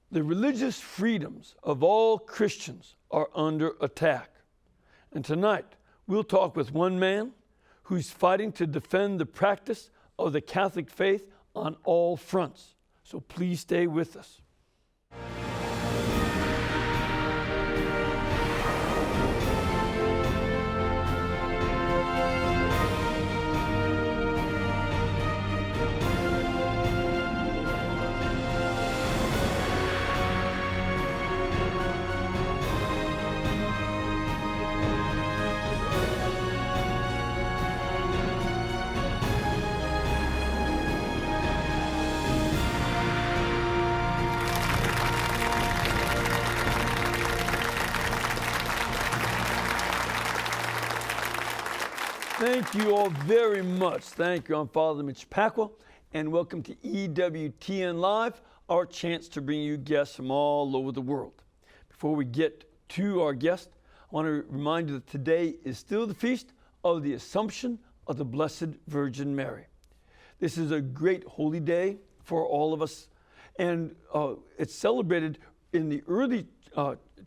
The religious freedoms of all Christians are under attack. And tonight, we'll talk with one man who's fighting to defend the practice of the Catholic faith on all fronts. So please stay with us. Thank you all very much. Thank you. I'm Father Mitch Pacwa, and welcome to EWTN Live, our chance to bring you guests from all over the world. Before we get to our guest, I want to remind you that today is still the feast of the Assumption of the Blessed Virgin Mary. This is a great holy day for all of us, and it's celebrated in the early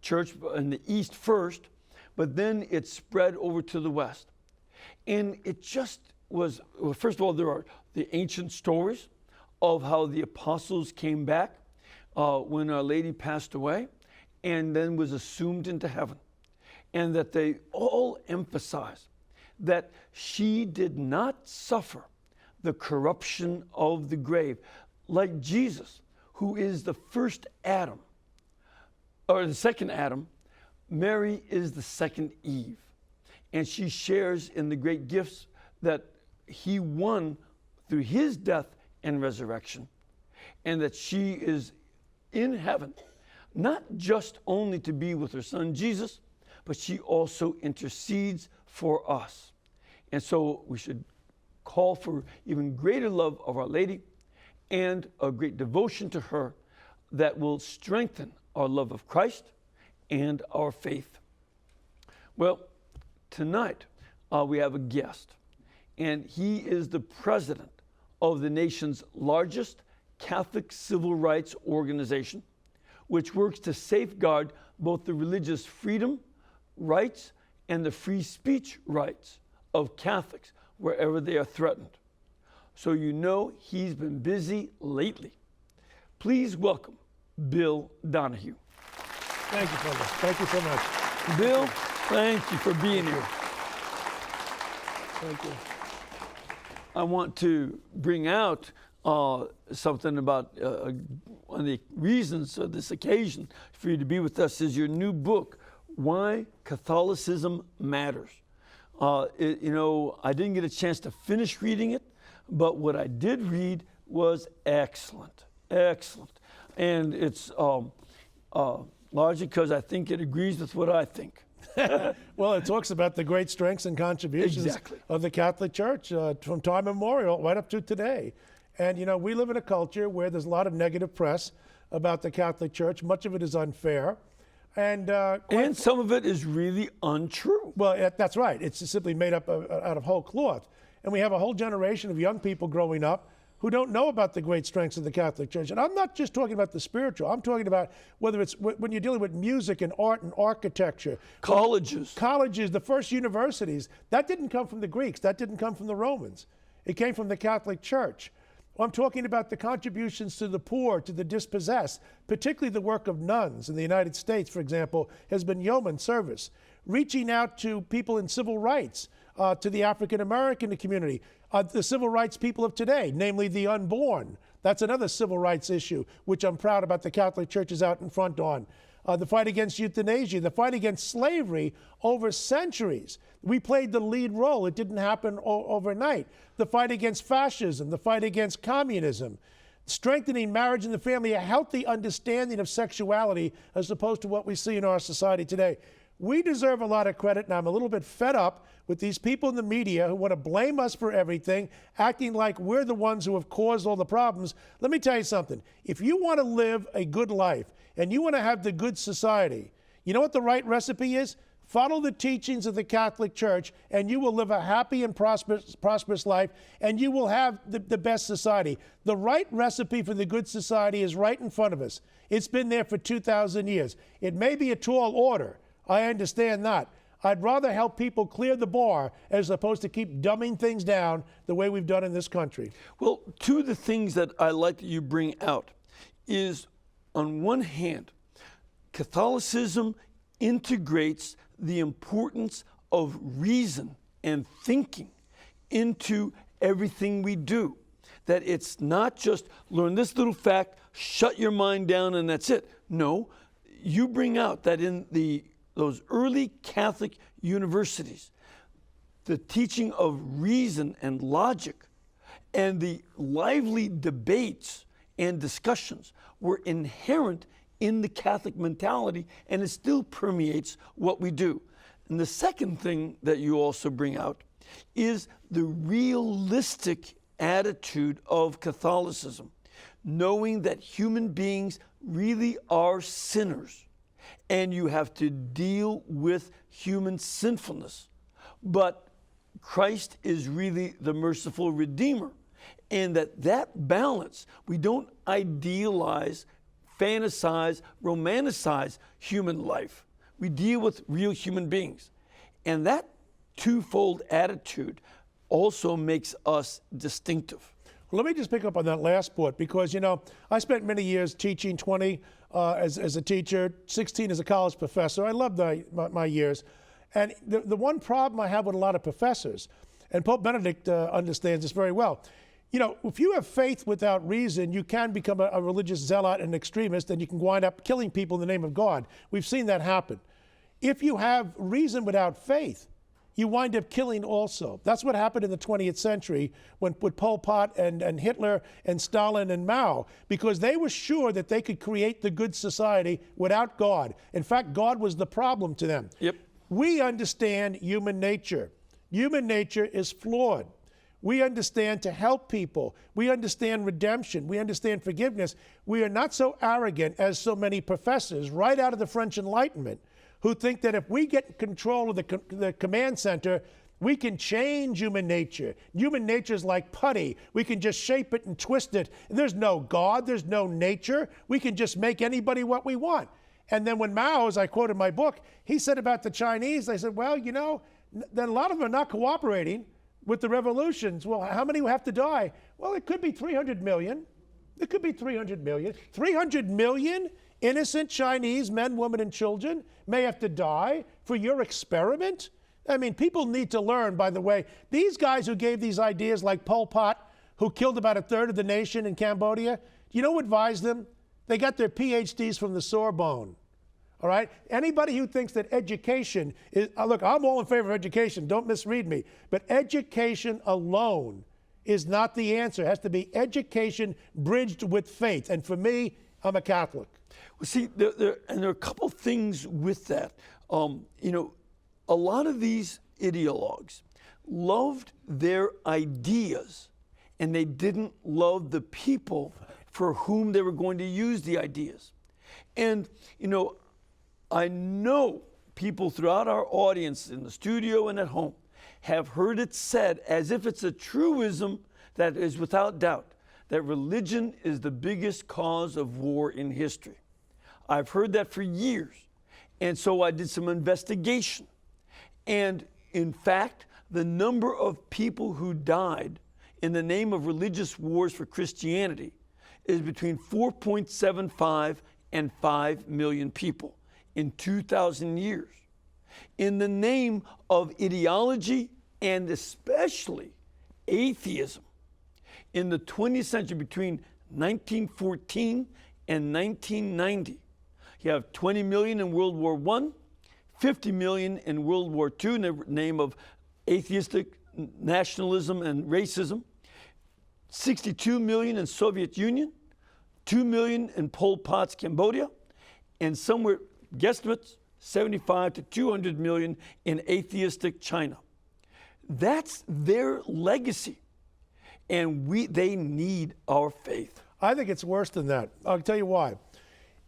church in the East first, but then it spread over to the West. And it just was, well, first of all, there are the ancient stories of how the apostles came back when Our Lady passed away and then was assumed into heaven. And that they all emphasize that she did not suffer the corruption of the grave. Like Jesus, who is the first Adam, or the second Adam, Mary is the second Eve. And she shares in the great gifts that he won through his death and resurrection. And that she is in heaven, not just only to be with her son Jesus, but she also intercedes for us. And so we should call for even greater love of Our Lady and a great devotion to her that will strengthen our love of Christ and our faith. Well, tonight, we have a guest, and he is the president of the nation's largest Catholic civil rights organization, which works to safeguard both the religious freedom rights and the free speech rights of Catholics wherever they are threatened. So you know he's been busy lately. Please welcome Bill Donohue. Thank you, Father. Thank you so much. Bill, thank you for being here. Thank you. I want to bring out something about one of the reasons of this occasion for you to be with us is your new book, Why Catholicism Matters. I didn't get a chance to finish reading it, but what I did read was excellent, excellent. And it's largely because I think it agrees with what I think. Well, it talks about the great strengths and contributions of the Catholic Church from time immemorial right up to today. And, we live in a culture where there's a lot of negative press about the Catholic Church. Much of it is unfair. And some of it is really untrue. Well, that's right. It's simply made up out of whole cloth. And we have a whole generation of young people growing up who don't know about the great strengths of the Catholic Church. And I'm not just talking about the spiritual. I'm talking about whether it's when you're dealing with music and art and architecture. Colleges, the first universities. That didn't come from the Greeks. That didn't come from the Romans. It came from the Catholic Church. I'm talking about the contributions to the poor, to the dispossessed, particularly the work of nuns in the United States, for example, has been yeoman service. Reaching out to people in civil rights, to the African-American community, the civil rights people of today, namely the unborn. That's another civil rights issue, which I'm proud about the Catholic Church is out in front on. The fight against euthanasia, the fight against slavery over centuries. We played the lead role. It didn't happen overnight. The fight against fascism, the fight against communism, strengthening marriage and the family, a healthy understanding of sexuality as opposed to what we see in our society today. We deserve a lot of credit, and I'm a little bit fed up with these people in the media who want to blame us for everything, acting like we're the ones who have caused all the problems. Let me tell you something. If you want to live a good life and you want to have the good society, you know what the right recipe is? Follow the teachings of the Catholic Church, and you will live a happy and prosperous life, and you will have the best society. The right recipe for the good society is right in front of us. It's been there for 2,000 years. It may be a tall order. I understand that. I'd rather help people clear the bar as opposed to keep dumbing things down the way we've done in this country. Well, two of the things that I like that you bring out is, on one hand, Catholicism integrates the importance of reason and thinking into everything we do. That it's not just learn this little fact, shut your mind down, and that's it. No, you bring out that in those early Catholic universities, the teaching of reason and logic and the lively debates and discussions were inherent in the Catholic mentality, and it still permeates what we do. And the second thing that you also bring out is the realistic attitude of Catholicism, knowing that human beings really are sinners, and you have to deal with human sinfulness. But Christ is really the merciful Redeemer, and that balance, we don't idealize, fantasize, romanticize human life. We deal with real human beings. And that twofold attitude also makes us distinctive. Well, let me just pick up on that last point because, I spent many years teaching, 20 as a teacher, 16 as a college professor. I loved my years. And the one problem I have with a lot of professors, and Pope Benedict understands this very well, if you have faith without reason, you can become a religious zealot and extremist, and you can wind up killing people in the name of God. We've seen that happen. If you have reason without faith, you wind up killing also. That's what happened in the 20th century with Pol Pot and Hitler and Stalin and Mao, because they were sure that they could create the good society without God. In fact, God was the problem to them. Yep. We understand human nature. Human nature is flawed. We understand to help people. We understand redemption. We understand forgiveness. We are not so arrogant as so many professors right out of the French Enlightenment who think that if we get control of the command center, we can change human nature. Human nature is like putty. We can just shape it and twist it. There's no God. There's no nature. We can just make anybody what we want. And then when Mao, as I quote in my book, he said about the Chinese, they said, well, then a lot of them are not cooperating with the revolutions. Well, how many will have to die? Well, it could be 300 million. It could be 300 million. 300 million innocent Chinese men, women, and children may have to die for your experiment? I mean, people need to learn, by the way. These guys who gave these ideas, like Pol Pot, who killed about a third of the nation in Cambodia, do you know who advised them? They got their PhDs from the Sorbonne. All right? Anybody who thinks that education is, look, I'm all in favor of education, don't misread me, but education alone is not the answer. It has to be education bridged with faith. And for me, I'm a Catholic. Well, see, there are a couple things with that. A lot of these ideologues loved their ideas, and they didn't love the people for whom they were going to use the ideas. And, I know people throughout our audience in the studio and at home have heard it said as if it's a truism that is without doubt, that religion is the biggest cause of war in history. I've heard that for years. And so I did some investigation. And in fact, the number of people who died in the name of religious wars for Christianity is between 4.75 and 5 million people in 2,000 years. In the name of ideology and especially atheism, in the 20th century, between 1914 and 1990, you have 20 million in World War I, 50 million in World War II in the name of atheistic nationalism and racism, 62 million in Soviet Union, 2 million in Pol Pot's Cambodia, and somewhere, guesstimates, 75 to 200 million in atheistic China. That's their legacy, and they need our faith. I think it's worse than that. I'll tell you why.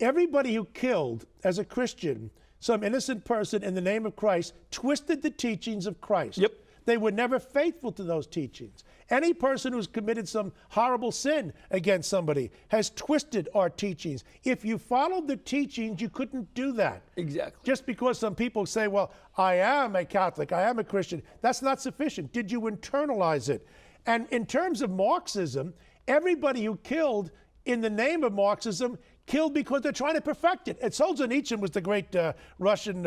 Everybody who killed as a Christian some innocent person in the name of Christ twisted the teachings of Christ. Yep. They were never faithful to those teachings. Any person who's committed some horrible sin against somebody has twisted our teachings. If you followed the teachings, you couldn't do that. Exactly. Just because some people say, well, I am a Catholic, I am a Christian, that's not sufficient. Did you internalize it? And in terms of Marxism, everybody who killed in the name of Marxism killed because they're trying to perfect it. And Solzhenitsyn was the great Russian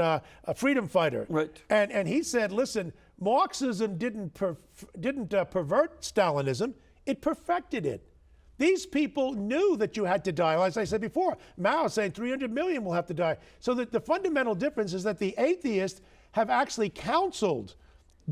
freedom fighter. Right. And he said, listen, Marxism didn't pervert Stalinism, it perfected it. These people knew that you had to die. As I said before, Mao saying 300 million will have to die. So that the fundamental difference is that the atheists have actually counseled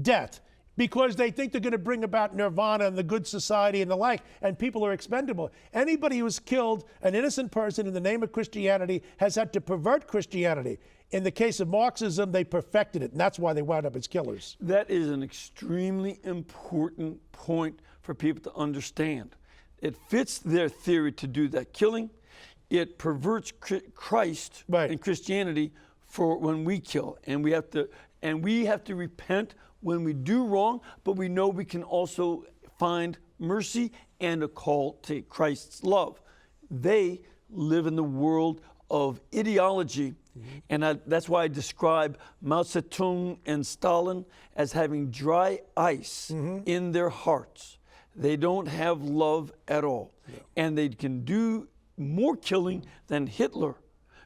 death because they think they're going to bring about nirvana and the good society and the like, and people are expendable. Anybody who's killed an innocent person in the name of Christianity has had to pervert Christianity. In the case of Marxism, they perfected it, and that's why they wound up as killers. That is an extremely important point for people to understand. It fits their theory to do that killing. It perverts Christ and Christianity for when we kill, and we have to repent when we do wrong, but we know we can also find mercy and a call to Christ's love. They live in the world of ideology, and that's why I describe Mao Zedong and Stalin as having dry ice in their hearts. They don't have love at all, and they can do more killing than Hitler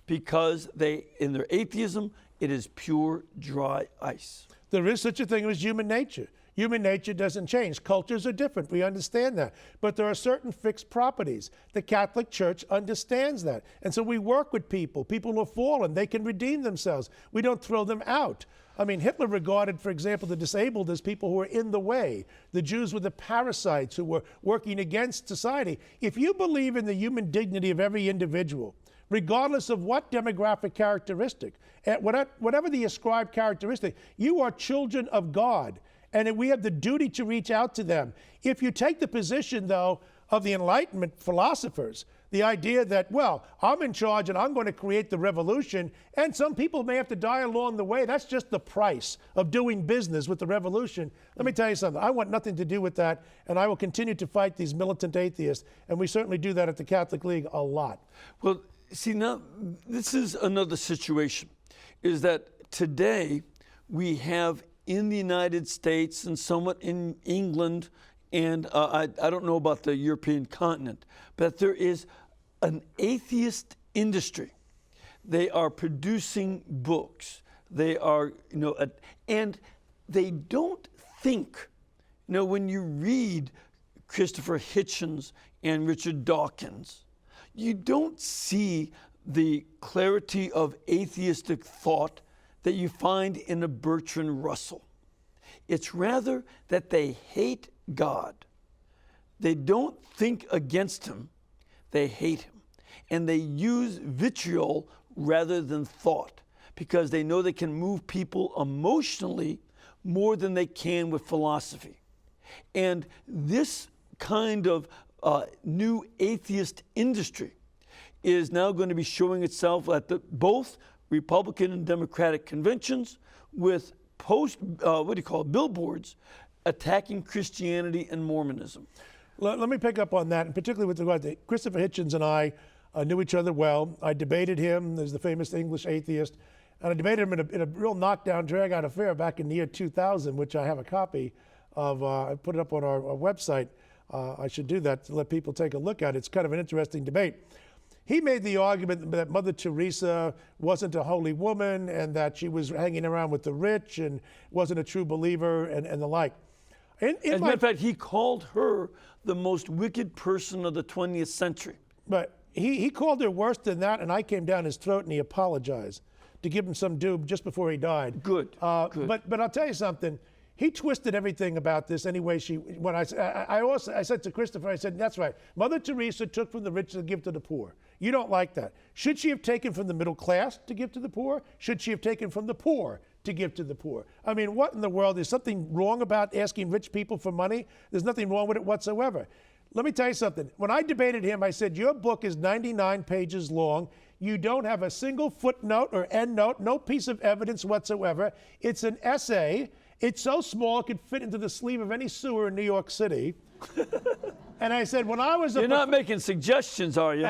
because in their atheism, it is pure dry ice. There is such a thing as human nature. Human nature doesn't change. Cultures are different. We understand that. But there are certain fixed properties. The Catholic Church understands that. And so we work with people who have fallen. They can redeem themselves. We don't throw them out. I mean, Hitler regarded, for example, the disabled as people who were in the way. The Jews were the parasites who were working against society. If you believe in the human dignity of every individual, regardless of what demographic characteristic, whatever the ascribed characteristic, you are children of God, and we have the duty to reach out to them. If you take the position, though, of the Enlightenment philosophers, the idea that, well, I'm in charge and I'm going to create the revolution, and some people may have to die along the way. That's just the price of doing business with the revolution. Let me tell you something. I want nothing to do with that, and I will continue to fight these militant atheists, and we certainly do that at the Catholic League a lot. Well, see, now, this is another situation, is that today we have in the United States and somewhat in England, and I don't know about the European continent, but there is an atheist industry. They are producing books. They are, and they don't think, when you read Christopher Hitchens and Richard Dawkins, you don't see the clarity of atheistic thought that you find in a Bertrand Russell. It's rather that they hate God. They don't think against him, they hate him. And they use vitriol rather than thought because they know they can move people emotionally more than they can with philosophy. And this kind of new atheist industry is now going to be showing itself at both Republican and Democratic conventions with billboards attacking Christianity and Mormonism. Let me pick up on that, and particularly with regard to Christopher Hitchens and I knew each other well. I debated him. There's the famous English atheist. And I debated him in a real knockdown, drag-out affair back in the year 2000, which I have a copy of. I put it up on our website. I should do that to let people take a look at it. It's kind of an interesting debate. He made the argument that Mother Teresa wasn't a holy woman and that she was hanging around with the rich and wasn't a true believer and the like. As a matter of fact, he called her the most wicked person of the 20th century. But he called her worse than that, and I came down his throat and he apologized to give him some due just before he died. Good. But I'll tell you something. He twisted everything about this anyway. I said to Christopher, I said, that's right. Mother Teresa took from the rich to give to the poor. You don't like that. Should she have taken from the middle class to give to the poor? Should she have taken from the poor to give to the poor? I mean, what in the world? Is something wrong about asking rich people for money? There's nothing wrong with it whatsoever. let me tell you something. When I debated him, I said, your book is 99 pages long. You don't have a single footnote or endnote, no piece of evidence whatsoever. It's an essay. It's so small it could fit into the sleeve of any sewer in New York City. And I said, when I was a... You're not making suggestions, are you?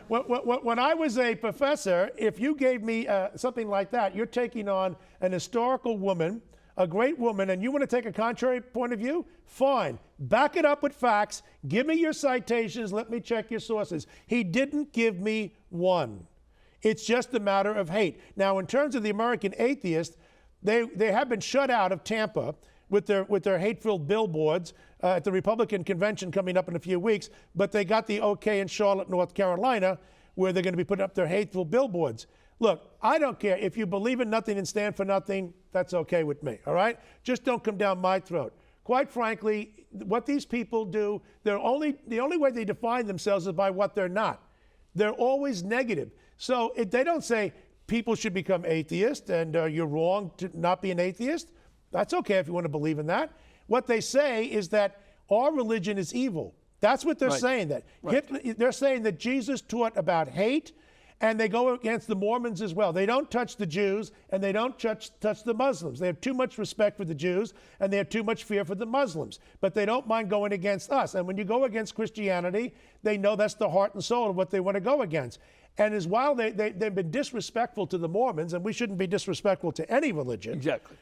When I was a professor, if you gave me something like that, you're taking on an historical woman, a great woman, and you want to take a contrary point of view? Fine. Back it up with facts. Give me your citations. Let me check your sources. He didn't give me one. It's just a matter of hate. Now, in terms of the American atheists, they have been shut out of Tampa with their hate-filled billboards at the Republican convention coming up in a few weeks, but they got the okay in Charlotte, North Carolina, where they're going to be putting up their hateful billboards. Look, I don't care. If you believe in nothing and stand for nothing, that's okay with me, all right? Just don't come down my throat. Quite frankly, what these people do, the only way they define themselves is by what they're not. They're always negative. So if they don't say people should become atheists and you're wrong to not be an atheist, that's okay if you want to believe in that. What they say is that our religion is evil. That's what they're saying. That they're saying that Jesus taught about hate, and they go against the Mormons as well. They don't touch the Jews, and they don't touch the Muslims. They have too much respect for the Jews, and they have too much fear for the Muslims. But they don't mind going against us. And when you go against Christianity, they know that's the heart and soul of what they want to go against. And as while they've been disrespectful to the Mormons, and we shouldn't be disrespectful to any religion. Exactly.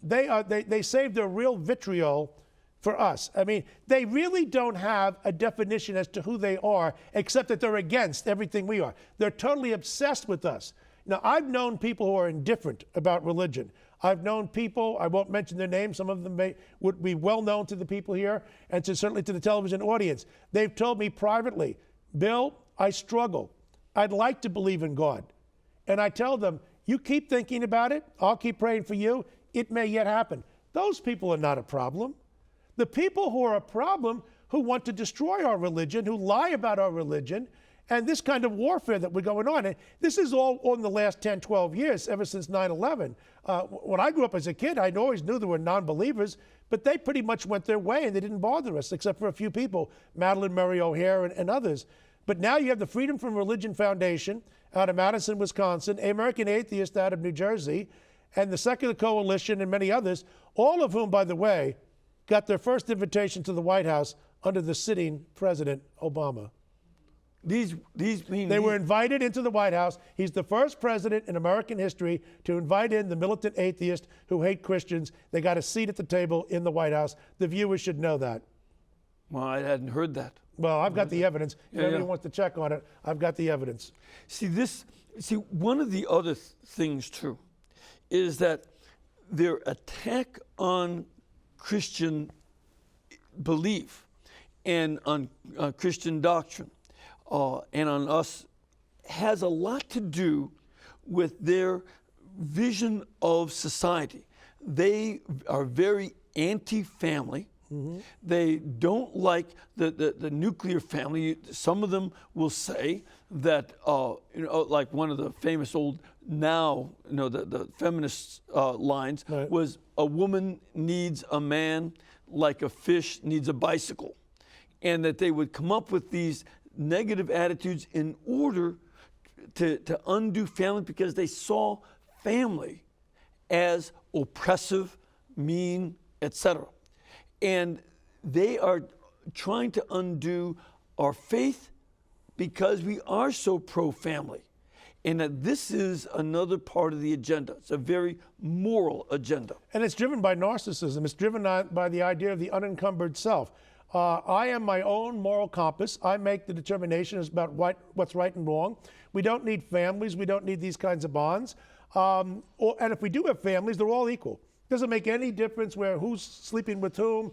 They save their real vitriol for us. I mean, they really don't have a definition as to who they are, except that they're against everything we are. They're totally obsessed with us. Now, I've known people who are indifferent about religion. I've known people, I won't mention their names, some of them would be well known to the people here and certainly to the television audience. They've told me privately, Bill, I struggle. I'd like to believe in God. And I tell them, you keep thinking about it, I'll keep praying for you, it may yet happen. Those people are not a problem. The people who are a problem, who want to destroy our religion, who lie about our religion, and this kind of warfare that we're going on. And this is all in the last 10, 12 years, ever since 9/11. When I grew up as a kid, I always knew there were non-believers, but they pretty much went their way and they didn't bother us, except for a few people, Madeline Murray O'Hare and others. But now you have the Freedom from Religion Foundation out of Madison, Wisconsin, American Atheists out of New Jersey, and the Secular Coalition and many others, all of whom, by the way, got their first invitation to the White House under the sitting President Obama. They were invited into the White House. He's the first president in American history to invite in the militant atheists who hate Christians. They got a seat at the table in the White House. The viewers should know that. Well, I hadn't heard that. Well, I've got the evidence. If anyone wants to check on it, I've got the evidence. See, one of the other things, too, is that their attack on Christian belief and on Christian doctrine and on us has a lot to do with their vision of society. They are very anti-family. Mm-hmm. They don't like the nuclear family. Some of them will say that, like one of the famous old the feminist lines was, a woman needs a man like a fish needs a bicycle. And that they would come up with these negative attitudes in order to undo family, because they saw family as oppressive, mean, etc. And they are trying to undo our faith because we are so pro-family. And that this is another part of the agenda. It's a very moral agenda. And it's driven by narcissism. It's driven by the idea of the unencumbered self. I am my own moral compass. I make the determinations about what's right and wrong. We don't need families. We don't need these kinds of bonds. And if we do have families, they're all equal. Doesn't make any difference who's sleeping with whom,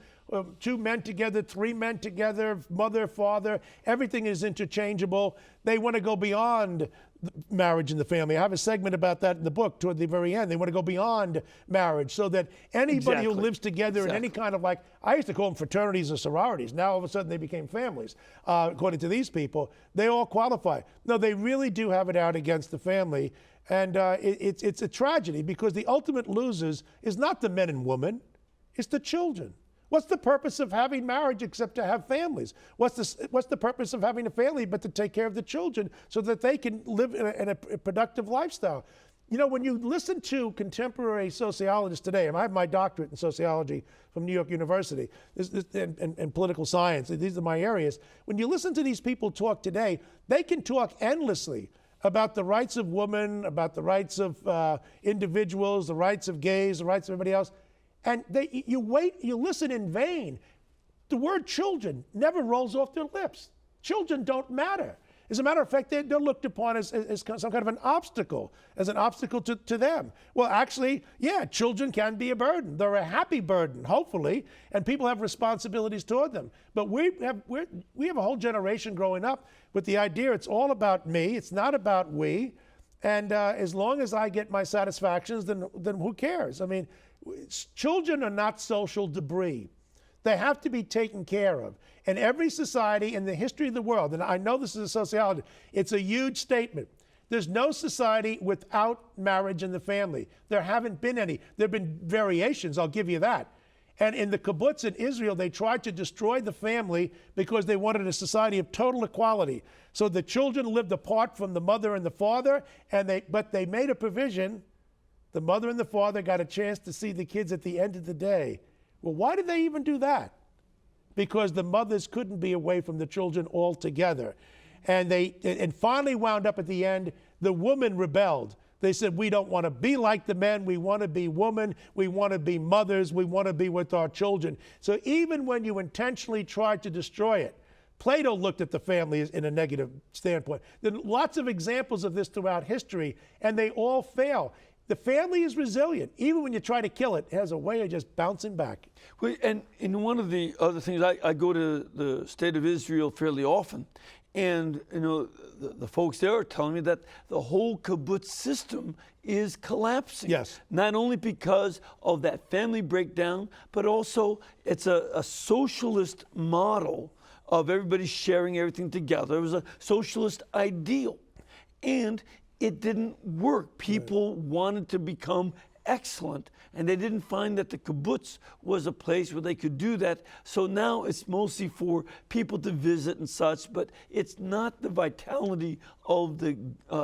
2 men together, 3 men together, mother, father, everything is interchangeable. They want to go beyond marriage in the family. I have a segment about that in the book toward the very end. They want to go beyond marriage so that anybody who lives together in any kind of, I used to call them fraternities or sororities. Now all of a sudden they became families. According to these people, they all qualify. No, they really do have it out against the family. And it's a tragedy, because the ultimate losers is not the men and women, it's the children. What's the purpose of having marriage except to have families? What's the purpose of having a family but to take care of the children so that they can live in a productive lifestyle? You know, when you listen to contemporary sociologists today, and I have my doctorate in sociology from New York University and political science, these are my areas. When you listen to these people talk today, they can talk endlessly about the rights of women, about the rights of individuals, the rights of gays, the rights of everybody else. And you listen in vain. The word children never rolls off their lips. Children don't matter. As a matter of fact, they're looked upon as some kind of an obstacle to them. Well, actually, yeah, children can be a burden. They're a happy burden, hopefully, and people have responsibilities toward them. But we have a whole generation growing up with the idea it's all about me, it's not about we, and as long as I get my satisfactions, then who cares? I mean, children are not social debris. They have to be taken care of. And every society in the history of the world, and I know this is a sociologist, it's a huge statement. There's no society without marriage in the family. There haven't been any. There have been variations, I'll give you that. And in the kibbutz in Israel, they tried to destroy the family because they wanted a society of total equality. So the children lived apart from the mother and the father, but they made a provision. The mother and the father got a chance to see the kids at the end of the day. Well, why did they even do that? Because the mothers couldn't be away from the children altogether. And finally wound up at the end, the women rebelled. They said, we don't want to be like the men. We want to be women. We want to be mothers. We want to be with our children. So even when you intentionally try to destroy it, Plato looked at the family in a negative standpoint. There are lots of examples of this throughout history, and they all fail. The family is resilient. Even when you try to kill it, it has a way of just bouncing back. Well, and one of the other things, I go to the state of Israel fairly often, and you know the folks there are telling me that the whole kibbutz system is collapsing. Yes. Not only because of that family breakdown, but also it's a socialist model of everybody sharing everything together. It was a socialist ideal. And it didn't work. People wanted to become excellent, and they didn't find that the kibbutz was a place where they could do that. So now it's mostly for people to visit and such, but it's not the vitality of the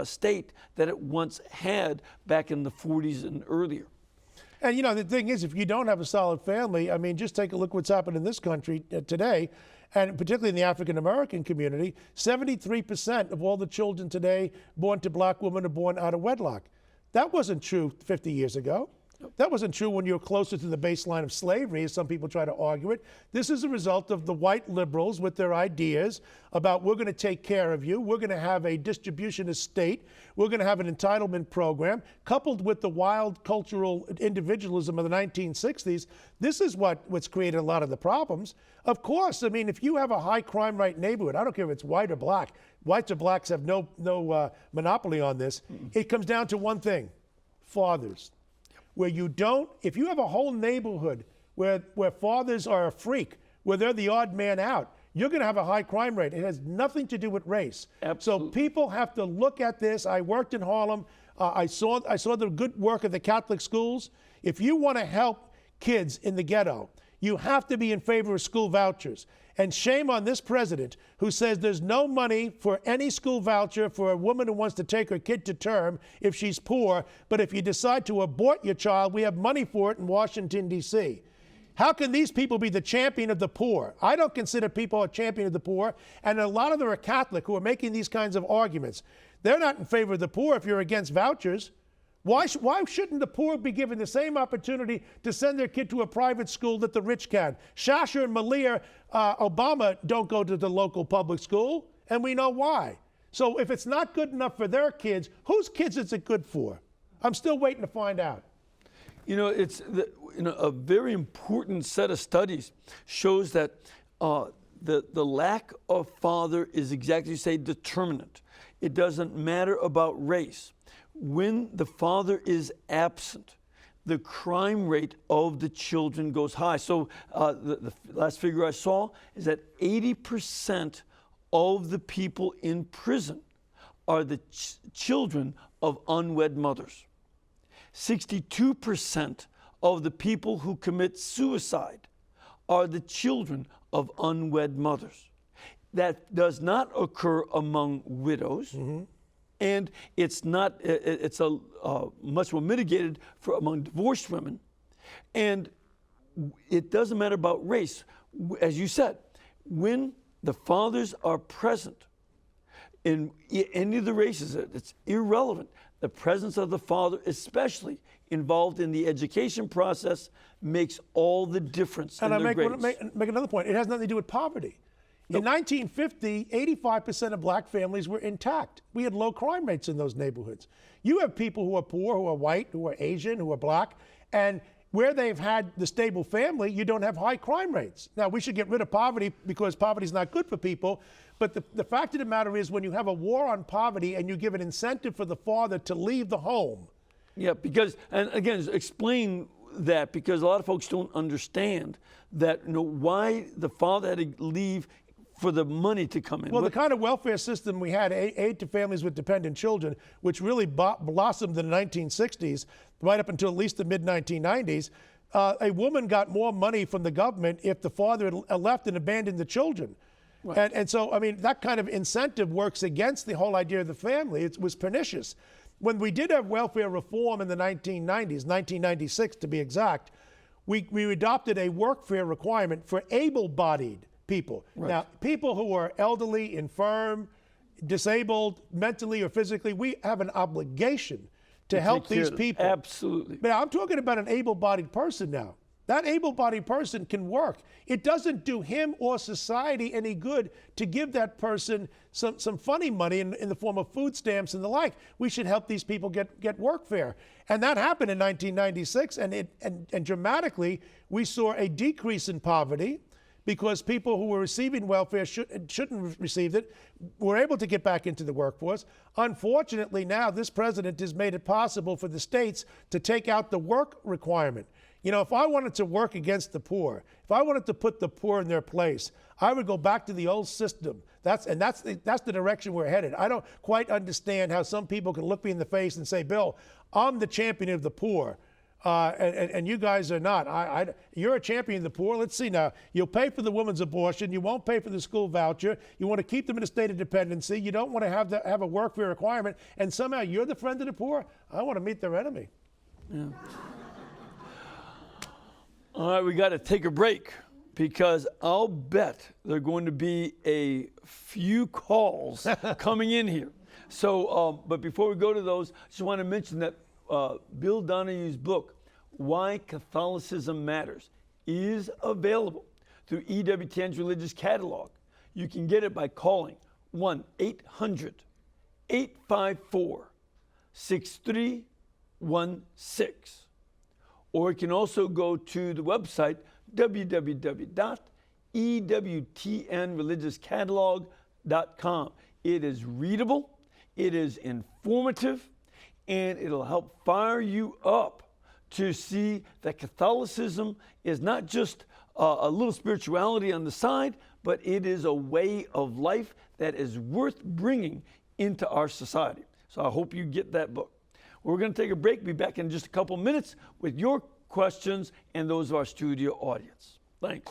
state that it once had back in the 40s and earlier. And you know, the thing is, if you don't have a solid family, I mean, just take a look what's happened in this country today, and particularly in the African-American community. 73% of all the children today born to black women are born out of wedlock. That wasn't true 50 years ago. That wasn't true when you were closer to the baseline of slavery, as some people try to argue it. This is a result of the white liberals with their ideas about we're going to take care of you, we're going to have a distributionist state, we're going to have an entitlement program, coupled with the wild cultural individualism of the 1960s. This is what's created a lot of the problems. Of course, I mean, if you have a high crime rate neighborhood, I don't care if it's white or black, whites or blacks have no monopoly on this. It comes down to one thing: fathers. Where you don't, if you have a whole neighborhood where fathers are a freak, where they're the odd man out, you're going to have a high crime rate. It has nothing to do with race. Absolutely. So people have to look at this. I worked in Harlem. I saw the good work of the Catholic schools. If you want to help kids in the ghetto, you have to be in favor of school vouchers. And shame on this president who says there's no money for any school voucher for a woman who wants to take her kid to term if she's poor, but if you decide to abort your child, we have money for it in Washington, D.C. How can these people be the champion of the poor? I don't consider people a champion of the poor, and a lot of them are Catholic who are making these kinds of arguments. They're not in favor of the poor if you're against vouchers. Why shouldn't the poor be given the same opportunity to send their kid to a private school that the rich can? Shasha and Malia Obama don't go to the local public school, and we know why. So if it's not good enough for their kids, whose kids is it good for? I'm still waiting to find out. You know, a very important set of studies shows that the lack of father is exactly, you say, determinant. It doesn't matter about race. When the father is absent, the crime rate of the children goes high. So the last figure I saw is that 80% of the people in prison are the children of unwed mothers. 62% of the people who commit suicide are the children of unwed mothers. That does not occur among widows, and it's not. It's a much more mitigated for among divorced women, and it doesn't matter about race, as you said. When the fathers are present in any of the races, it's irrelevant. The presence of the father, especially involved in the education process, makes all the difference in their grades. Make another point. It has nothing to do with poverty. In 1950, 85% of black families were intact. We had low crime rates in those neighborhoods. You have people who are poor, who are white, who are Asian, who are black, and where they've had the stable family, you don't have high crime rates. Now, we should get rid of poverty because poverty is not good for people. But the fact of the matter is, when you have a war on poverty and you give an incentive for the father to leave the home. Yeah, because, and again, explain that, because a lot of folks don't understand that, why the father had to leave for the money to come in. Well, the kind of welfare system we had, aid to families with dependent children, which really blossomed in the 1960s, right up until at least the mid-1990s, a woman got more money from the government if the father had left and abandoned the children. Right. And so, I mean, that kind of incentive works against the whole idea of the family. It was pernicious. When we did have welfare reform in the 1990s, 1996 to be exact, we adopted a workfare requirement for able-bodied people. Right. Now, people who are elderly, infirm, disabled, mentally or physically, we have an obligation to help these people. Absolutely. But I'm talking about an able-bodied person now. That able-bodied person can work. It doesn't do him or society any good to give that person some funny money in the form of food stamps and the like. We should help these people get workfare. And that happened in 1996, and dramatically, we saw a decrease in poverty, because people who were receiving welfare shouldn't have received it, were able to get back into the workforce. Unfortunately, now this president has made it possible for the states to take out the work requirement. You know, if I wanted to work against the poor, if I wanted to put the poor in their place, I would go back to the old system. That's the direction we're headed. I don't quite understand how some people can look me in the face and say, Bill, I'm the champion of the poor. And you guys are not. You're a champion of the poor. Let's see now. You'll pay for the woman's abortion. You won't pay for the school voucher. You want to keep them in a state of dependency. You don't want to have a workfare requirement. And somehow you're the friend of the poor. I want to meet their enemy. Yeah. All right, we got to take a break, because I'll bet there are going to be a few calls coming in here. So, but before we go to those, I just want to mention that Bill Donohue's book, Why Catholicism Matters, is available through EWTN's Religious Catalog. You can get it by calling 1-800-854-6316. Or you can also go to the website, www.ewtnreligiouscatalog.com. It is readable, it is informative, and it'll help fire you up to see that Catholicism is not just a little spirituality on the side, but it is a way of life that is worth bringing into our society. So I hope you get that book. We're going to take a break. Be back in just a couple minutes with your questions and those of our studio audience. Thanks.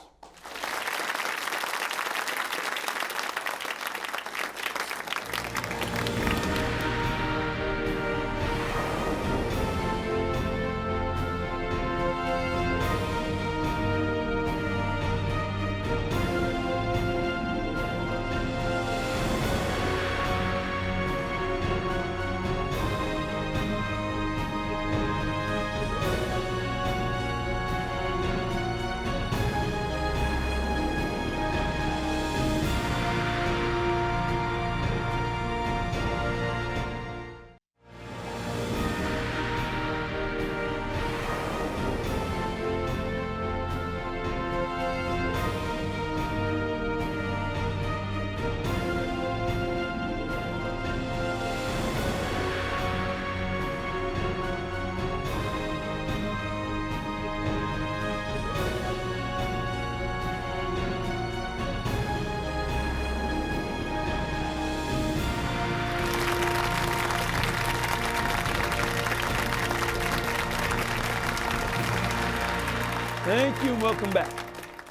Thank you and welcome back.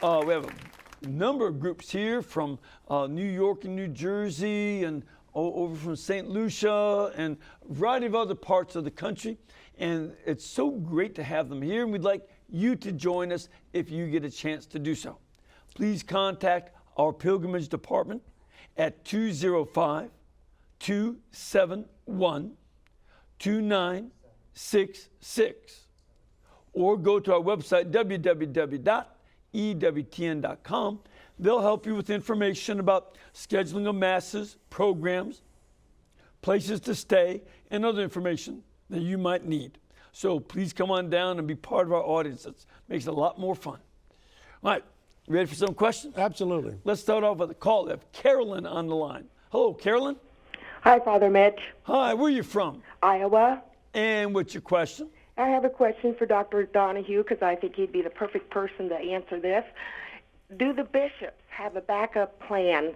We have a number of groups here from New York and New Jersey and over from St. Lucia and a variety of other parts of the country. And it's so great to have them here. And we'd like you to join us if you get a chance to do so. Please contact our pilgrimage department at 205-271-2966 or go to our website www.ewtn.com. They'll help you with information about scheduling of masses, programs, places to stay, and other information that you might need. So please come on down and be part of our audience. It makes it a lot more fun. All right, ready for some questions? Absolutely. Let's start off with a call. We have Carolyn on the line. Hello, Carolyn. Hi, Father Mitch. Hi, where are you from? Iowa. And what's your question? I have a question for Dr. Donohue because I think he'd be the perfect person to answer this. Do the bishops have a backup plan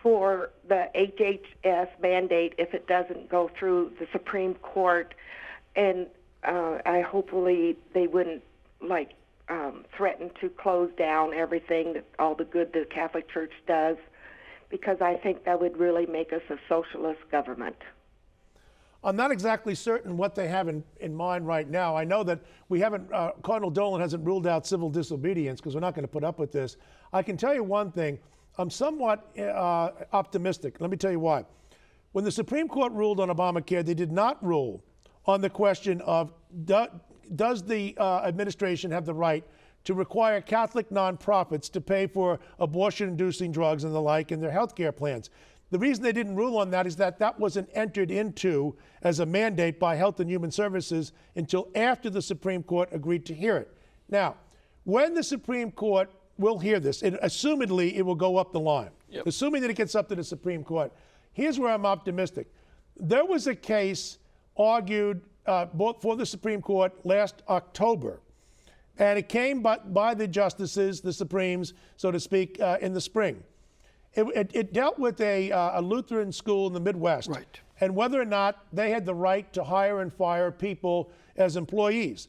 for the HHS mandate if it doesn't go through the Supreme Court? And hopefully they wouldn't threaten to close down everything, all the good the Catholic Church does, because I think that would really make us a socialist government. I'm not exactly certain what they have in mind right now. I know that we haven't, Cardinal Dolan hasn't ruled out civil disobedience because we're not going to put up with this. I can tell you one thing. I'm somewhat optimistic. Let me tell you why. When the Supreme Court ruled on Obamacare, they did not rule on the question of does the administration have the right to require Catholic nonprofits to pay for abortion-inducing drugs and the like in their health care plans. The reason they didn't rule on that is that that wasn't entered into as a mandate by Health and Human Services until after the Supreme Court agreed to hear it. Now, when the Supreme Court will hear this, assumedly it will go up the line. Yep. Assuming that it gets up to the Supreme Court, here's where I'm optimistic. There was a case argued for the Supreme Court last October, and it came by the justices, the Supremes, so to speak, in the spring. It dealt with a Lutheran school in the Midwest, right, and whether or not they had the right to hire and fire people as employees.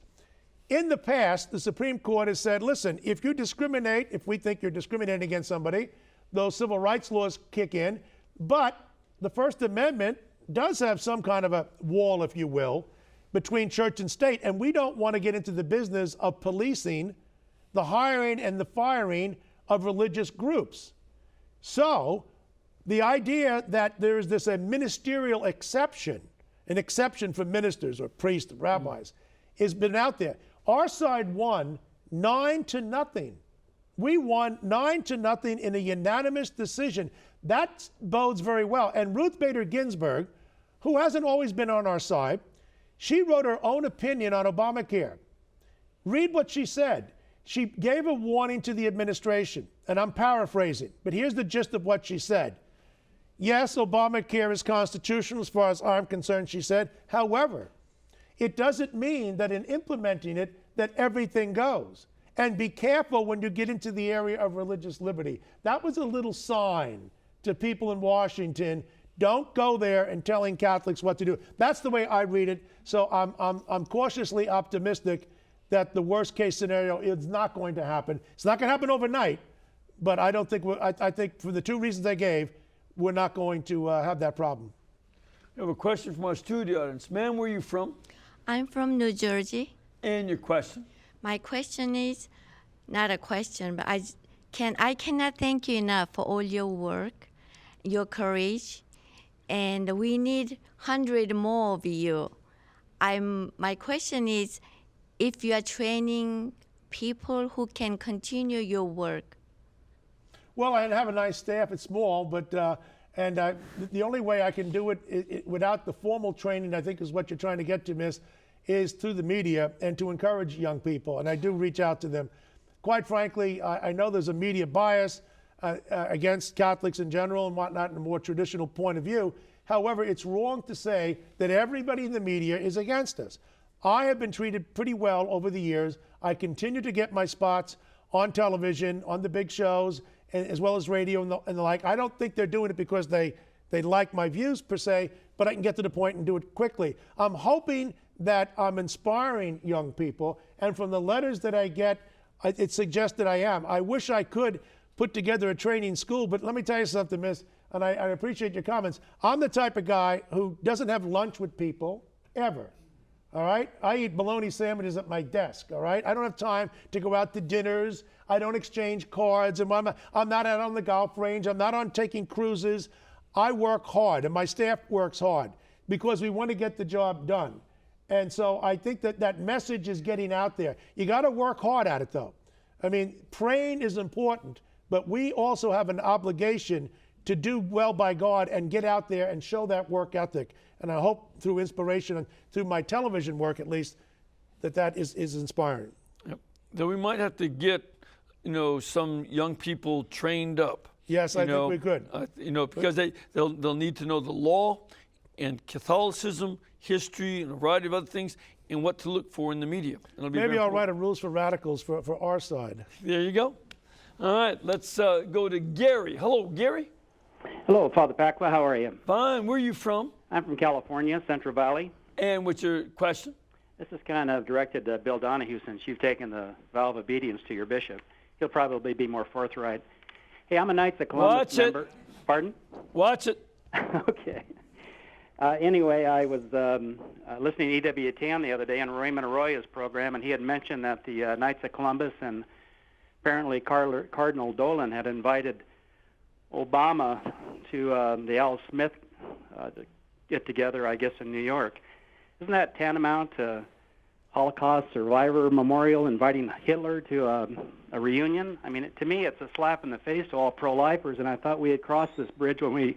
In the past, the Supreme Court has said, listen, if you discriminate, if we think you're discriminating against somebody, those civil rights laws kick in, but the First Amendment does have some kind of a wall, if you will, between church and state, and we don't want to get into the business of policing the hiring and the firing of religious groups. So the idea that there is this a ministerial exception, an exception for ministers or priests, rabbis, has been out there. Our side won 9-0. We won 9-0 in a unanimous decision. That bodes very well. And Ruth Bader Ginsburg, who hasn't always been on our side, she wrote her own opinion on Obamacare. Read what she said. She gave a warning to the administration, and I'm paraphrasing, but here's the gist of what she said. Yes, Obamacare is constitutional as far as I'm concerned, she said. However, it doesn't mean that in implementing it, that everything goes. And be careful when you get into the area of religious liberty. That was a little sign to people in Washington. Don't go there and telling Catholics what to do. That's the way I read it. So I'm cautiously optimistic that the worst case scenario is not going to happen. It's not going to happen overnight, but I don't think I think for the two reasons I gave, we're not going to have that problem. We have a question from our studio audience. Ma'am, where are you from? I'm from New Jersey. And your question? My question is not a question, but I cannot thank you enough for all your work, your courage, and we need 100 more of you. My question is, if you are training people who can continue your work. Well, I have a nice staff. It's small, but the only way I can do it without the formal training, I think is what you're trying to get to, Miss, is through the media and to encourage young people. And I do reach out to them. Quite frankly, I know there's a media bias against Catholics in general and whatnot in a more traditional point of view. However, it's wrong to say that everybody in the media is against us. I have been treated pretty well over the years. I continue to get my spots on television, on the big shows, and as well as radio and the like. I don't think they're doing it because they like my views per se, but I can get to the point and do it quickly. I'm hoping that I'm inspiring young people, and from the letters that I get it suggests that I am. I wish I could put together a training school, but let me tell you something, miss, and I appreciate your comments. I'm the type of guy who doesn't have lunch with people, ever. All right? I eat bologna sandwiches at my desk, all right? I don't have time to go out to dinners. I don't exchange cards. And I'm not out on the golf range. I'm not on taking cruises. I work hard, and my staff works hard because we want to get the job done. And so I think that that message is getting out there. You got to work hard at it, though. I mean, praying is important, but we also have an obligation to do well by God and get out there and show that work ethic. And I hope through inspiration and through my television work, at least, that is inspiring. Yep. Though we might have to get, some young people trained up. Yes, I think we could. Because they'll need to know the law and Catholicism, history, and a variety of other things, and what to look for in the media. Maybe I'll write a rules for radicals for our side. There you go. All right, let's go to Gary. Hello, Gary. Hello, Father Pacwa. How are you? Fine. Where are you from? I'm from California, Central Valley. And what's your question? This is kind of directed to Bill Donohue, since you've taken the vow of obedience to your bishop. He'll probably be more forthright. Hey, I'm a Knights of Columbus member. It. Pardon? Watch it. Okay. Anyway, I was listening to EWTN the other day on Raymond Arroyo's program, and he had mentioned that the Knights of Columbus and apparently Cardinal Dolan had invited Obama to the Al Smith get together, I guess, in New York. Isn't that tantamount to Holocaust Survivor Memorial inviting Hitler to a reunion? I mean, to me, it's a slap in the face to all pro-lifers, and I thought we had crossed this bridge when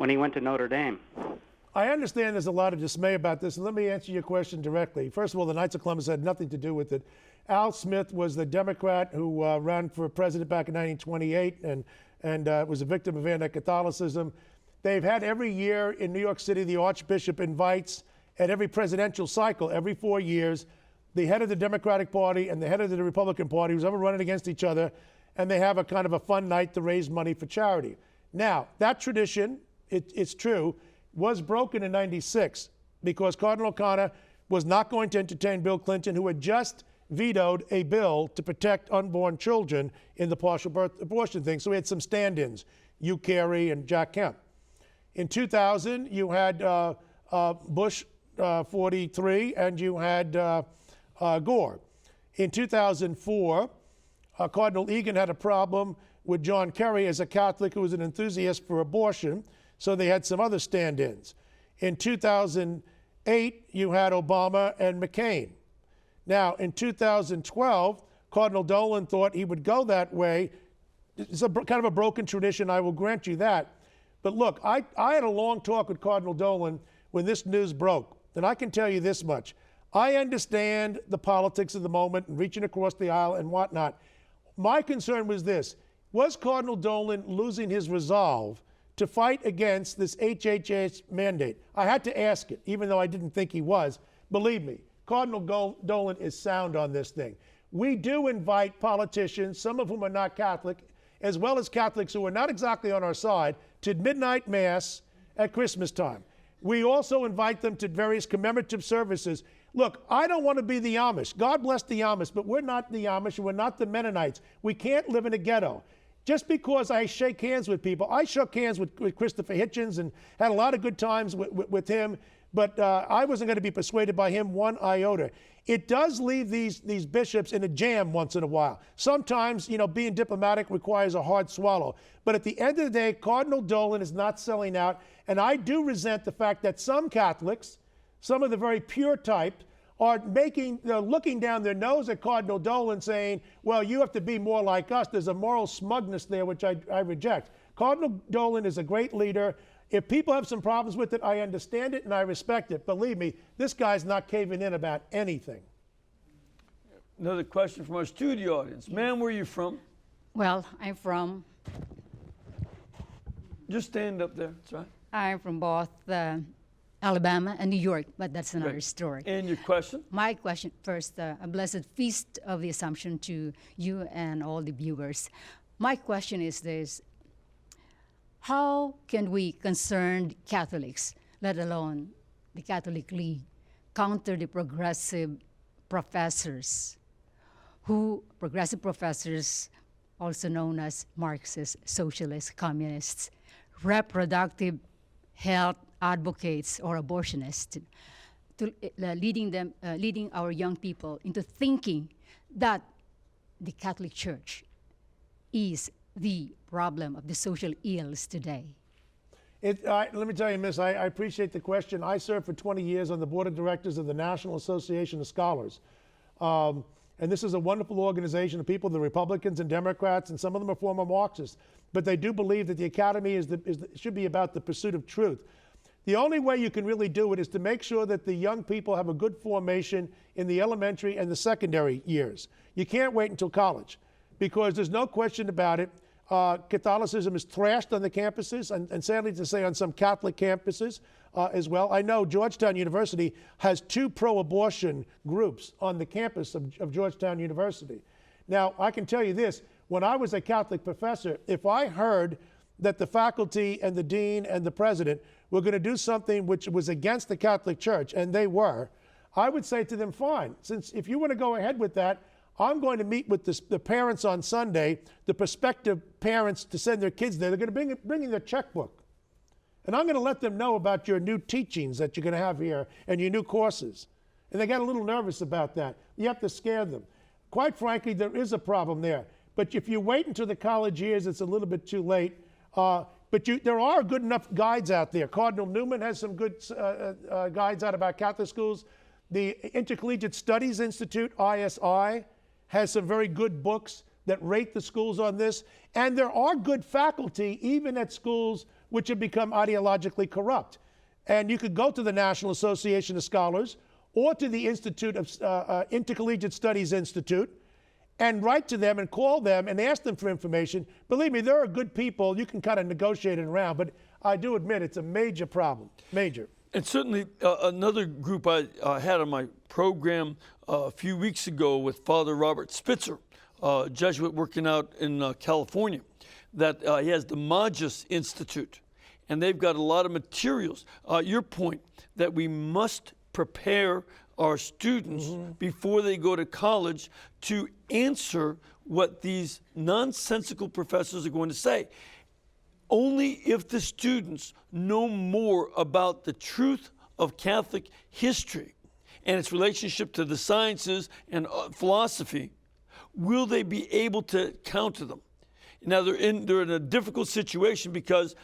he went to Notre Dame. I understand there's a lot of dismay about this, and let me answer your question directly. First of all, the Knights of Columbus had nothing to do with it. Al Smith was the Democrat who ran for president back in 1928 and was a victim of anti-Catholicism. They've had every year in New York City, the Archbishop invites at every presidential cycle, every 4 years, the head of the Democratic Party and the head of the Republican Party, who's ever running against each other, and they have a kind of a fun night to raise money for charity. Now, that tradition, it's true, was broken in '96 because Cardinal O'Connor was not going to entertain Bill Clinton, who had just vetoed a bill to protect unborn children in the partial birth abortion thing. So we had some stand-ins, Hugh Carey and Jack Kemp. In 2000, you had Bush 43, and you had Gore. In 2004, Cardinal Egan had a problem with John Kerry as a Catholic who was an enthusiast for abortion, so they had some other stand-ins. In 2008, you had Obama and McCain. Now, in 2012, Cardinal Dolan thought he would go that way. It's kind of a broken tradition, I will grant you that. But look, I had a long talk with Cardinal Dolan when this news broke, and I can tell you this much. I understand the politics of the moment and reaching across the aisle and whatnot. My concern was this. Was Cardinal Dolan losing his resolve to fight against this HHS mandate? I had to ask it, even though I didn't think he was. Believe me, Cardinal Dolan is sound on this thing. We do invite politicians, some of whom are not Catholic, as well as Catholics who are not exactly on our side, to midnight mass at Christmas time. We also invite them to various commemorative services. Look, I don't want to be the Amish. God bless the Amish, but we're not the Amish, and we're not the Mennonites. We can't live in a ghetto. Just because I shake hands with people, I shook hands with Christopher Hitchens and had a lot of good times with him, but I wasn't going to be persuaded by him one iota. It does leave these bishops in a jam once in a while. Sometimes, being diplomatic requires a hard swallow. But at the end of the day, Cardinal Dolan is not selling out, and I do resent the fact that some Catholics, some of the very pure type, are looking down their nose at Cardinal Dolan saying, well, you have to be more like us. There's a moral smugness there, which I reject. Cardinal Dolan is a great leader. If people have some problems with it, I understand it and I respect it. Believe me, this guy's not caving in about anything. Another question from our studio audience. Ma'am, where are you from? Well, I'm from... Just stand up there, that's right. I'm from both Alabama and New York, but that's another story. And your question? My question first, a blessed feast of the Assumption to you and all the viewers. My question is this: how can we concerned Catholics, let alone the Catholic League, counter the progressive professors who progressive professors, also known as Marxists, socialists, communists, reproductive health advocates or abortionists, leading our young people into thinking that the Catholic Church is the problem of the social ills today? Let me tell you, Miss, I appreciate the question. I served for 20 years on the board of directors of the National Association of Scholars. And this is a wonderful organization of people, the Republicans and Democrats, and some of them are former Marxists. But they do believe that the academy should be about the pursuit of truth. The only way you can really do it is to make sure that the young people have a good formation in the elementary and the secondary years. You can't wait until college, because there's no question about it. Catholicism is thrashed on the campuses, and sadly to say on some Catholic campuses as well. I know Georgetown University has 2 pro-abortion groups on the campus of Georgetown University. Now, I can tell you this, when I was a Catholic professor, if I heard that the faculty and the dean and the president were going to do something which was against the Catholic Church, and they were, I would say to them, fine, since if you want to go ahead with that, I'm going to meet with the parents on Sunday, the prospective parents to send their kids there. They're going to bring in their checkbook. And I'm going to let them know about your new teachings that you're going to have here and your new courses. And they got a little nervous about that. You have to scare them. Quite frankly, there is a problem there. But if you wait until the college years, it's a little bit too late. But there are good enough guides out there. Cardinal Newman has some good guides out about Catholic schools. The Intercollegiate Studies Institute, ISI, has some very good books that rate the schools on this. And there are good faculty, even at schools which have become ideologically corrupt. And you could go to the National Association of Scholars or to the Institute of Intercollegiate Studies Institute and write to them and call them and ask them for information. Believe me, there are good people. You can kind of negotiate it around. But I do admit it's a major problem, major. And certainly another group I had on my program a few weeks ago with Father Robert Spitzer, Jesuit working out in California, that he has the Magis Institute, and they've got a lot of materials. Your point that we must prepare our students before they go to college to answer what these nonsensical professors are going to say. Only if the students know more about the truth of Catholic history and its relationship to the sciences and philosophy will they be able to counter them. Now, they're in a difficult situation because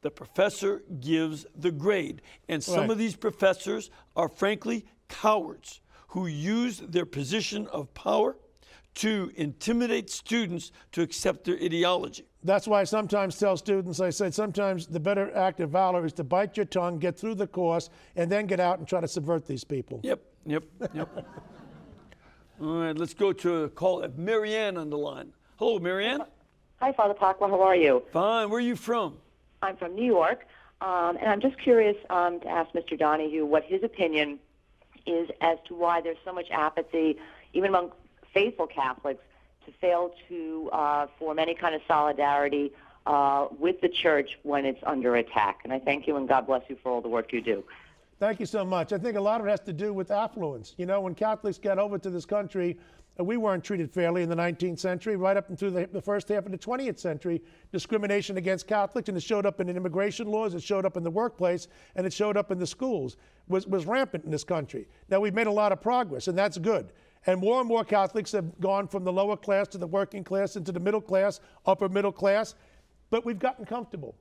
the professor gives the grade. And some of these professors are, frankly, cowards who use their position of power to intimidate students to accept their ideology. That's why I sometimes tell students, I said, sometimes the better act of valor is to bite your tongue, get through the course, and then get out and try to subvert these people. Yep. All right, let's go to a call at Marianne on the line. Hello, Marianne. Hi, Father Pacwa. How are you? Fine. Where are you from? I'm from New York, and I'm just curious to ask Mr. Donohue what his opinion is as to why there's so much apathy, even among faithful Catholics, to fail to form any kind of solidarity with the Church when it's under attack. And I thank you and God bless you for all the work you do. Thank you so much. I think a lot of it has to do with affluence. You know, when Catholics got over to this country, we weren't treated fairly in the 19th century, right up into the first half of the 20th century. Discrimination against Catholics, and it showed up in immigration laws, it showed up in the workplace, and it showed up in the schools, was rampant in this country. Now, we've made a lot of progress, and that's good. And more Catholics have gone from the lower class to the working class into the middle class, upper middle class, but we've gotten comfortable.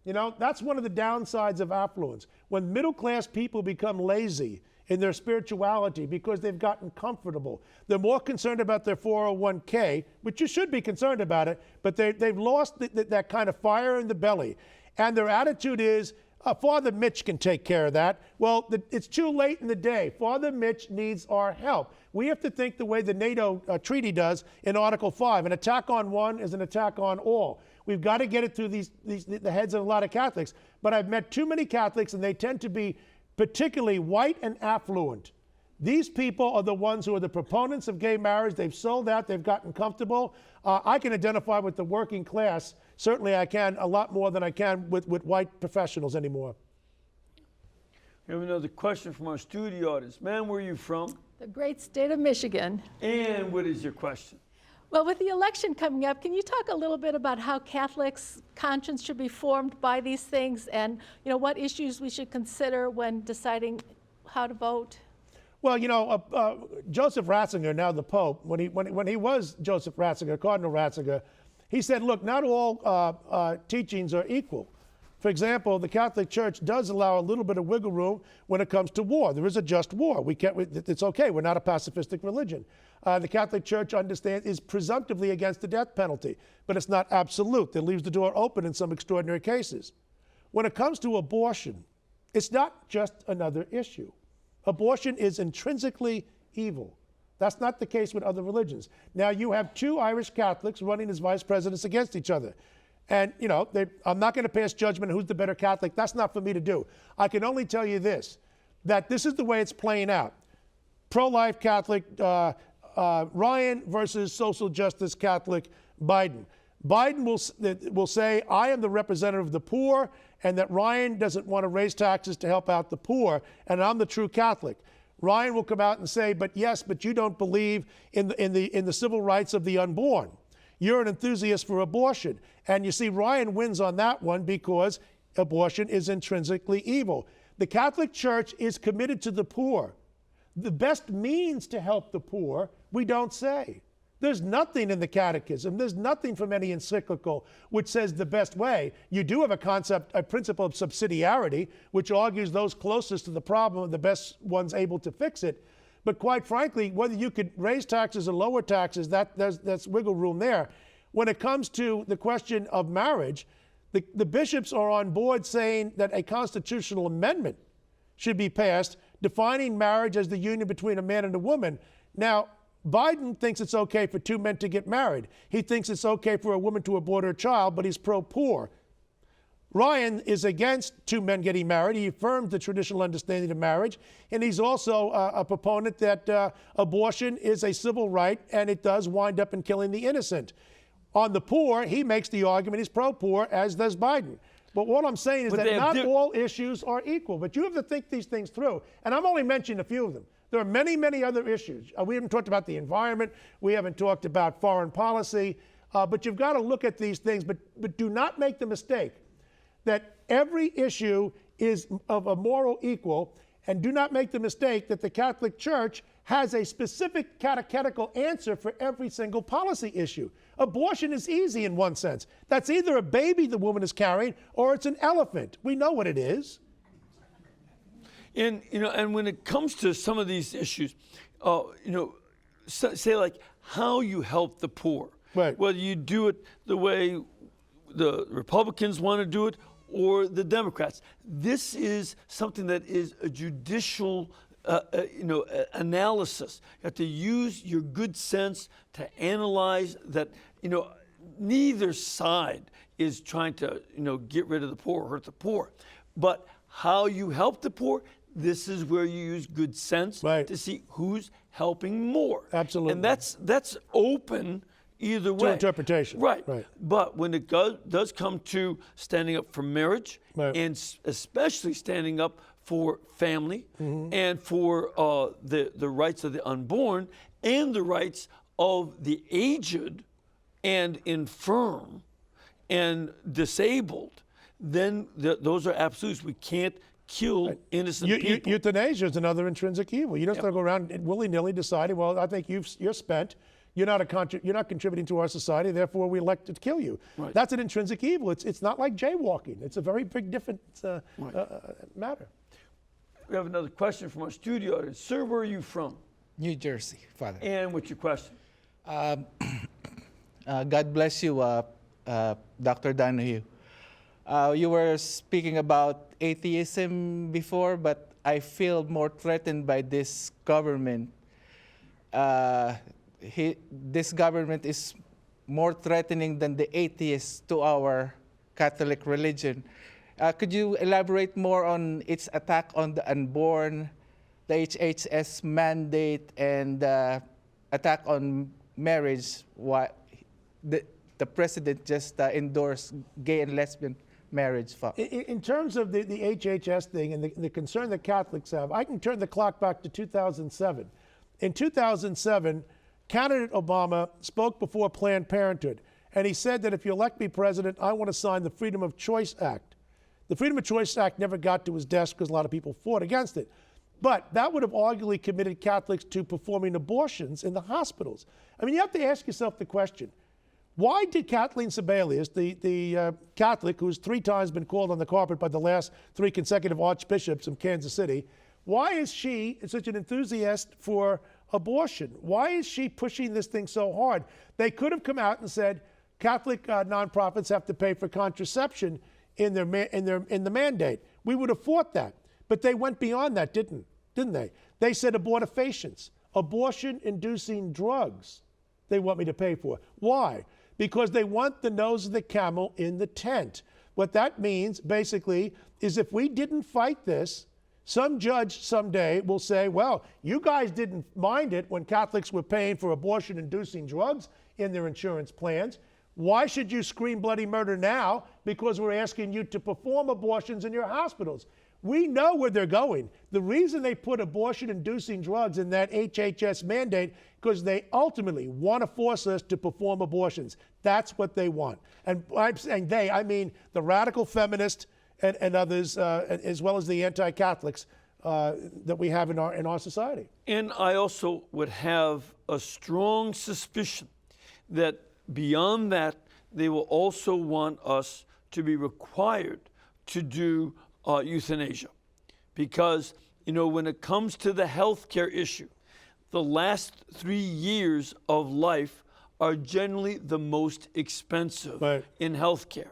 You know, that's one of the downsides of affluence. When middle class people become lazy in their spirituality because they've gotten comfortable, they're more concerned about their 401k, which you should be concerned about it, but they've lost that kind of fire in the belly. And their attitude is, Father Mitch can take care of that. Well, it's too late in the day. Father Mitch needs our help. We have to think the way the NATO treaty does in Article 5. An attack on one is an attack on all. We've got to get it through the heads of a lot of Catholics. But I've met too many Catholics, and they tend to be particularly white and affluent. These people are the ones who are the proponents of gay marriage. They've sold out. They've gotten comfortable. I can identify with the working class. Certainly I can a lot more than I can with white professionals anymore. We have another question from our studio audience. Ma'am, where are you from? The great state of Michigan. And what is your question? Well, with the election coming up, can you talk a little bit about how Catholics' conscience should be formed by these things, and what issues we should consider when deciding how to vote? Well, Joseph Ratzinger, now the Pope, when he was Joseph Ratzinger, Cardinal Ratzinger, he said, look, not all teachings are equal. For example, the Catholic Church does allow a little bit of wiggle room when it comes to war. There is a just war. It's okay. We're not a pacifistic religion. The Catholic Church is presumptively against the death penalty, but it's not absolute. It leaves the door open in some extraordinary cases. When it comes to abortion, it's not just another issue. Abortion is intrinsically evil. That's not the case with other religions. Now, you have two Irish Catholics running as vice presidents against each other. And, I'm not going to pass judgment on who's the better Catholic. That's not for me to do. I can only tell you this, that this is the way it's playing out. Pro-life Catholic, Ryan versus social justice Catholic Biden. Biden will say, I am the representative of the poor, and that Ryan doesn't want to raise taxes to help out the poor, and I'm the true Catholic. Ryan will come out and say, but you don't believe in the civil rights of the unborn. You're an enthusiast for abortion. And you see, Ryan wins on that one because abortion is intrinsically evil. The Catholic Church is committed to the poor. The best means to help the poor, we don't say. There's nothing in the catechism, there's nothing from any encyclical which says the best way. You do have a principle of subsidiarity, which argues those closest to the problem are the best ones able to fix it. But quite frankly, whether you could raise taxes or lower taxes, that's wiggle room there. When it comes to the question of marriage, the bishops are on board saying that a constitutional amendment should be passed defining marriage as the union between a man and a woman. Now, Biden thinks it's okay for two men to get married. He thinks it's okay for a woman to abort her child, but he's pro-poor. Ryan is against two men getting married. He affirms the traditional understanding of marriage, and he's also a proponent that abortion is a civil right, and it does wind up in killing the innocent. On the poor, he makes the argument he's pro-poor, as does Biden. But what I'm saying is that not all issues are equal, but you have to think these things through, and I'm only mentioning a few of them. There are many, many other issues. We haven't talked about the environment. We haven't talked about foreign policy, but you've got to look at these things, but do not make the mistake that every issue is of a moral equal, and do not make the mistake that the Catholic Church has a specific catechetical answer for every single policy issue. Abortion is easy in one sense. That's either a baby the woman is carrying or it's an elephant. We know what it is. And when it comes to some of these issues, say like how you help the poor, right? Whether you do it the way the Republicans want to do it or the Democrats. This is something that is a judicial analysis. You have to use your good sense to analyze that. Neither side is trying to get rid of the poor or hurt the poor, but how you help the poor. This is where you use good sense to see who's helping more. Absolutely. And that's open either way. To interpretation. Right. But when it does come to standing up for marriage, and especially standing up for family, and for the rights of the unborn, and the rights of the aged and infirm and disabled, then those are absolutes. We can't kill innocent people. Euthanasia is another intrinsic evil. You don't have to go around willy-nilly deciding, well, I think you're spent. You're not contributing to our society, therefore we elect to kill you. Right. That's an intrinsic evil. It's not like jaywalking. It's a very big different matter. We have another question from our studio audience. Sir, where are you from? New Jersey, Father. And what's your question? God bless you, Dr. Donohue. You were speaking about atheism before, but I feel more threatened by this government. This government is more threatening than the atheists to our Catholic religion. Could you elaborate more on its attack on the unborn, the HHS mandate, and attack on marriage? The president just endorsed gay and lesbian marriage. In terms of the HHS thing and the concern that Catholics have, I can turn the clock back to 2007. In 2007, candidate Obama spoke before Planned Parenthood, and he said that if you elect me president, I want to sign the Freedom of Choice Act. The Freedom of Choice Act never got to his desk because a lot of people fought against it. But that would have arguably committed Catholics to performing abortions in the hospitals. I mean, you have to ask yourself the question, why did Kathleen Sebelius, the Catholic who's 3 times been called on the carpet by the last 3 consecutive archbishops of Kansas City, why is she such an enthusiast for abortion? Why is she pushing this thing so hard? They could have come out and said Catholic nonprofits have to pay for contraception in the mandate. We would have fought that. But they went beyond that, didn't they? They said abortifacients, abortion-inducing drugs, they want me to pay for. Why? Because they want the nose of the camel in the tent. What that means, basically, is if we didn't fight this, some judge someday will say, well, you guys didn't mind it when Catholics were paying for abortion-inducing drugs in their insurance plans. Why should you scream bloody murder now? Because we're asking you to perform abortions in your hospitals. We know where they're going. The reason they put abortion-inducing drugs in that HHS mandate, because they ultimately want to force us to perform abortions. That's what they want. And I'm saying they, I mean the radical feminists and others, as well as the anti-Catholics that we have in our society. And I also would have a strong suspicion that beyond that, they will also want us to be required to do euthanasia. Because, you know, when it comes to the healthcare issue, the last 3 years of life are generally the most expensive in healthcare.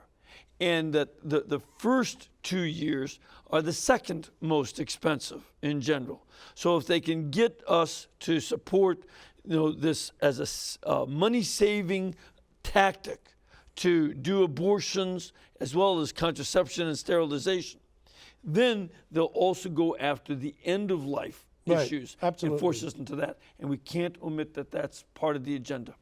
And that the first 2 years are the second most expensive in general. So if they can get us to support, you know, this as a money-saving tactic to do abortions as well as contraception and sterilization, then they'll also go after the end-of-life issues and force us into that. And we can't omit that that's part of the agenda.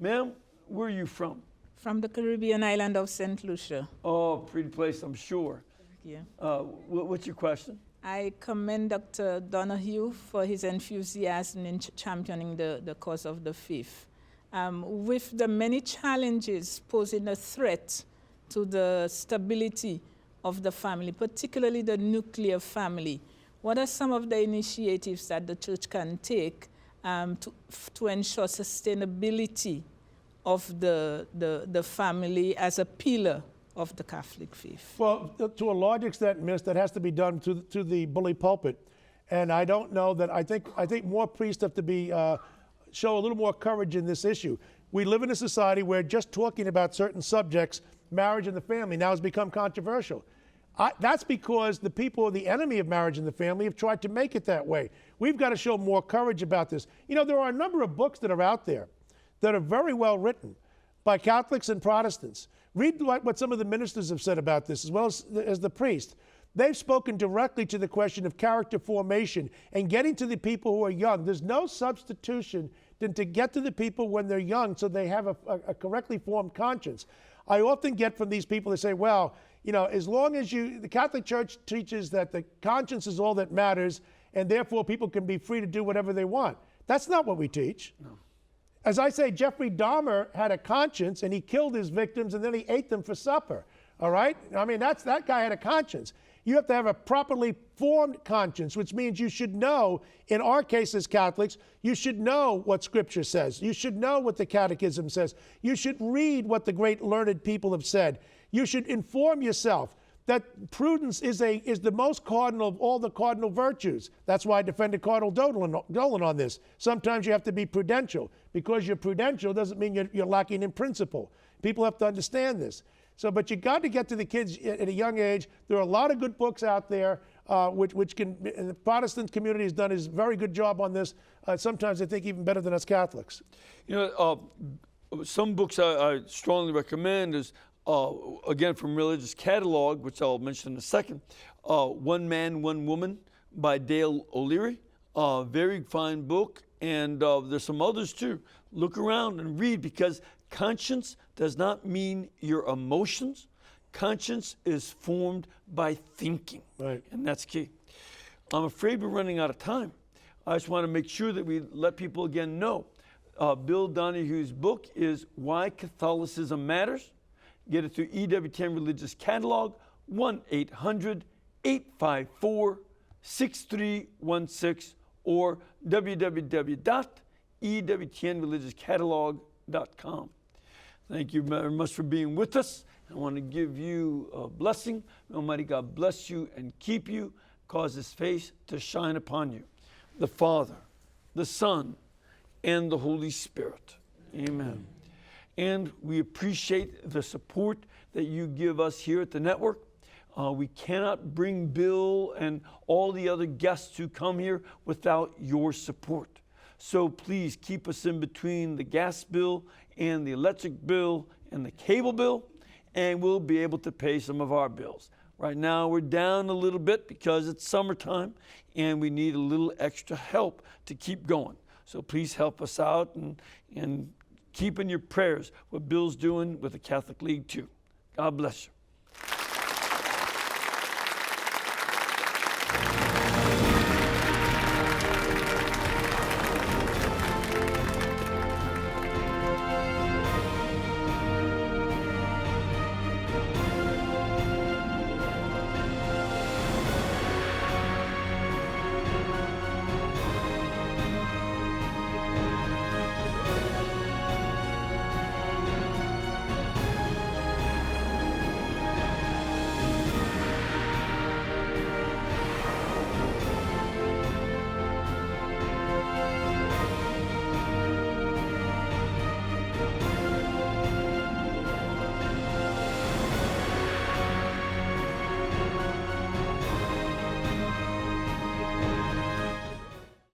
Ma'am, where are you from? From the Caribbean island of St. Lucia. Oh, pretty place, I'm sure. Thank you. What's your question? I commend Dr. Donohue for his enthusiasm in championing the cause of the faith. With the many challenges posing a threat to the stability of the family, particularly the nuclear family, what are some of the initiatives that the church can take to ensure sustainability of the family as a pillar of the Catholic faith? Well, to a large extent, Miss, that has to be done to the bully pulpit. And I don't know that, I think more priests have to be, show a little more courage in this issue. We live in a society where just talking about certain subjects, marriage and the family, now has become controversial. That's because the people who are the enemy of marriage and the family have tried to make it that way. We've got to show more courage about this. You know, there are a number of books that are out there that are very well written by Catholics and Protestants. Read what some of the ministers have said about this, as well as the priest. They've spoken directly to the question of character formation and getting to the people who are young. There's no substitution than to get to the people when they're young so they have a correctly formed conscience. I often get from these people that say, well, you know, as long as the Catholic Church teaches that the conscience is all that matters and therefore people can be free to do whatever they want. That's not what we teach. No. As I say, Jeffrey Dahmer had a conscience and he killed his victims and then he ate them for supper. All right? I mean, that guy had a conscience. You have to have a properly formed conscience, which means you should know, in our case as Catholics, you should know what Scripture says. You should know what the Catechism says. You should read what the great learned people have said. You should inform yourself that prudence is the most cardinal of all the cardinal virtues. That's why I defended Cardinal Dolan on this. Sometimes you have to be prudential. Because you're prudential doesn't mean you're lacking in principle. People have to understand this. So, but you got to get to the kids at a young age. There are a lot of good books out there, which can, and the Protestant community has done a very good job on this. Sometimes I think even better than us Catholics. You know, some books I strongly recommend is, again, from Religious Catalogue, which I'll mention in a second, One Man, One Woman by Dale O'Leary. Very fine book. And there's some others too. Look around and read, because conscience does not mean your emotions. Conscience is formed by thinking, Right. and that's key. I'm afraid we're running out of time. I just want to make sure that we let people again know. Bill Donohue's book is Why Catholicism Matters. Get it through EWTN Religious Catalog, 1-800-854-6316, or www.ewtnreligiouscatalog.com. Thank you very much for being with us. I want to give you a blessing. May Almighty God bless you and keep you, cause His face to shine upon you. The Father, the Son, and the Holy Spirit. Amen. And we appreciate the support that you give us here at the network. We cannot bring Bill and all the other guests who come here without your support. So please keep us in between the gas bill and the electric bill and the cable bill, and we'll be able to pay some of our bills. Right now we're down a little bit because it's summertime and we need a little extra help to keep going. So please help us out and keep in your prayers what Bill's doing with the Catholic League too. God bless you.